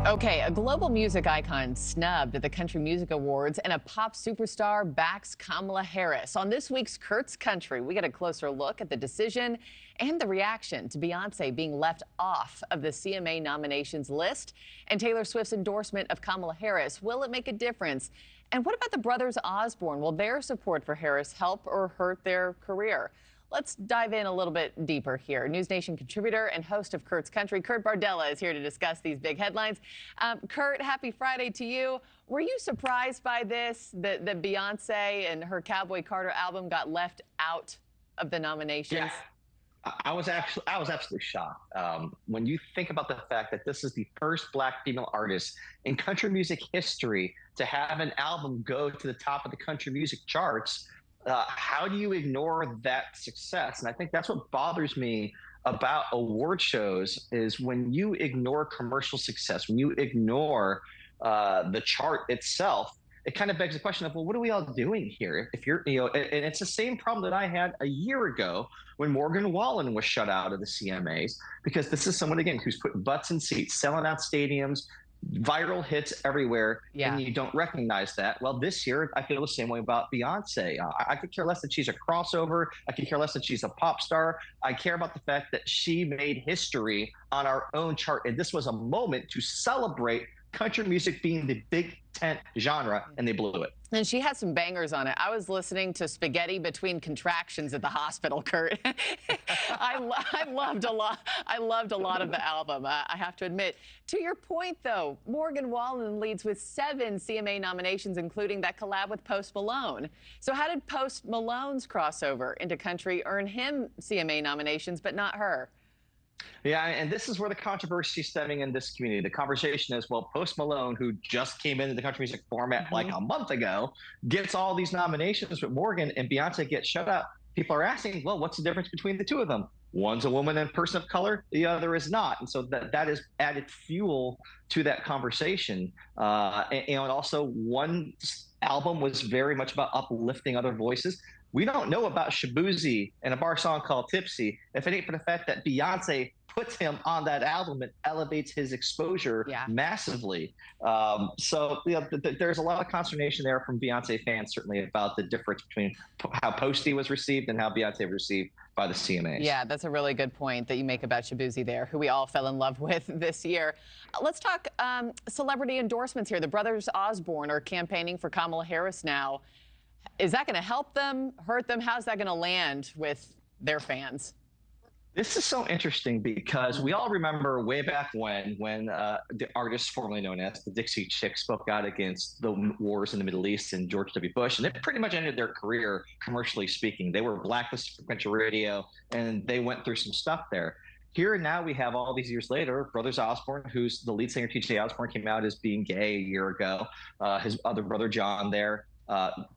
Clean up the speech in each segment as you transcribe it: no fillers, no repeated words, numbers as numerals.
Okay, a global music icon snubbed at the Country Music Awards, and a pop superstar backs Kamala Harris. On this week's Kurt's Country, we get a closer look at the decision and the reaction to Beyoncé being left off of the CMA nominations list, and Taylor Swift's endorsement of Kamala Harris. Will it make a difference? And what about the brothers Osborne? Will their support for Harris help or hurt their career? Let's dive in a little bit deeper here. NewsNation contributor and host of Kurt's Country, Kurt Bardella, is here to discuss these big headlines. Kurt, happy Friday to you. Were you surprised by this, that Beyoncé and her Cowboy Carter album got left out of the nominations? Yeah. I was absolutely shocked when you think about the fact that this is the first Black female artist in country music history to have an album go to the top of the country music charts. How do you ignore that success? And I think that's what bothers me about award shows is when you ignore commercial success, when you ignore the chart itself. It kind of begs the question of, well, what are we all doing here? If you're, and it's the same problem that I had a year ago when Morgan Wallen was shut out of the CMAs, because this is someone, again, who's putting butts in seats, selling out stadiums, viral hits everywhere, and you don't recognize that. Well, this year, I feel the same way about Beyoncé. I could care less that she's a crossover. I could care less that she's a pop star. I care about the fact that she made history on our own chart, and this was a moment to celebrate country music being the big tent genre, and they blew it. And she had some bangers on it. I was listening to Spaghetti Between Contractions at the hospital, Kurt. I loved a lot. I loved a lot of the album, I have to admit. To your point, though, Morgan Wallen leads with 7 CMA nominations, including that collab with Post Malone. So how did Post Malone's crossover into country earn him CMA nominations, but not her? Yeah, and this is where the controversy is stemming in this community. The conversation is, well, Post Malone, who just came into the country music format like a month ago, gets all these nominations, but Morgan and Beyoncé get shut out. People are asking, well, what's the difference between the two of them? One's a woman and person of color, the other is not. And so that is added fuel to that conversation. And also, one album was very much about uplifting other voices. We don't know about Shaboozey and a bar song called Tipsy if it ain't for the fact that Beyoncé puts him on that album and elevates his exposure massively. So there's a lot of consternation there from Beyoncé fans, certainly, about the difference between how Posty was received and how Beyoncé was received by the CMAs. Yeah, that's a really good point that you make about Shaboozey there, who we all fell in love with this year. Let's talk celebrity endorsements here. The brothers Osborne are campaigning for Kamala Harris now. Is that going to help them, hurt them? How's that going to land with their fans? This is so interesting because we all remember way back when the artist formerly known as the Dixie Chicks spoke out against the wars in the Middle East and George W. Bush, and it pretty much ended their career, commercially speaking. They were blacklisted from country radio, and they went through some stuff there. Here and now we have, all these years later, brothers Osborne, who's the lead singer, T.J. Osborne, came out as being gay a year ago. His other brother, John, there,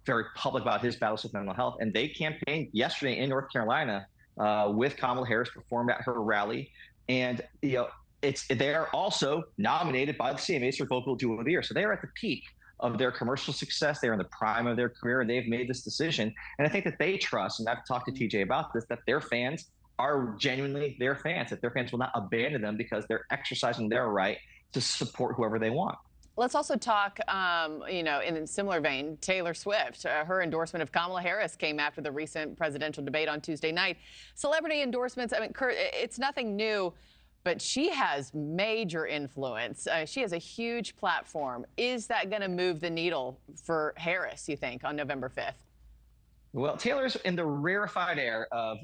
very public about his battles with mental health. And they campaigned yesterday in North Carolina with Kamala Harris, performed at her rally. And, they are also nominated by the CMAs for Vocal Duo of the Year. So they are at the peak of their commercial success. They're in the prime of their career, and they've made this decision. And I think that they trust, and I've talked to TJ about this, that their fans are genuinely their fans, that their fans will not abandon them because they're exercising their right to support whoever they want. Let's also talk, in a similar vein, Taylor Swift. Her endorsement of Kamala Harris came after the recent presidential debate on Tuesday night. Celebrity endorsements, I mean, Kurt, it's nothing new, but she has major influence. She has a huge platform. Is that going to move the needle for Harris, you think, on November 5th? Well, Taylor's in the rarefied air of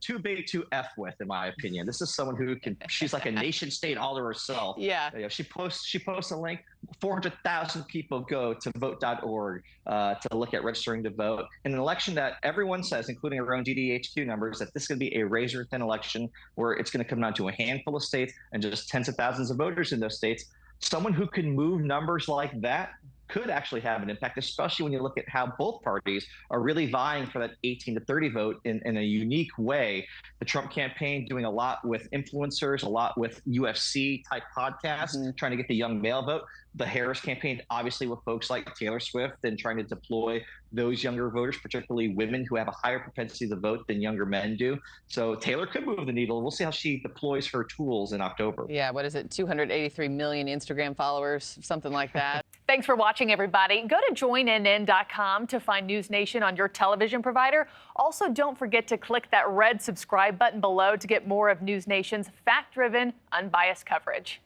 too big to F with, in my opinion. This is someone who she's like a nation state all to herself. Yeah. She posts a link. 400,000 people go to vote.org to look at registering to vote. In an election that everyone says, including our own DDHQ numbers, that this is going to be a razor-thin election where it's going to come down to a handful of states and just tens of thousands of voters in those states. Someone who can move numbers like that, could actually have an impact, especially when you look at how both parties are really vying for that 18 to 30 vote in a unique way. The Trump campaign doing a lot with influencers, a lot with UFC type podcasts, trying to get the young male vote. The Harris campaign, obviously, with folks like Taylor Swift and trying to deploy those younger voters, particularly women who have a higher propensity to vote than younger men do. So Taylor could move the needle. We'll see how she deploys her tools in October. Yeah, what is it? 283 million Instagram followers, something like that. Thanks for watching, everybody. Go to joinnn.com to find NewsNation on your television provider. Also, don't forget to click that red subscribe button below to get more of NewsNation's fact-driven, unbiased coverage.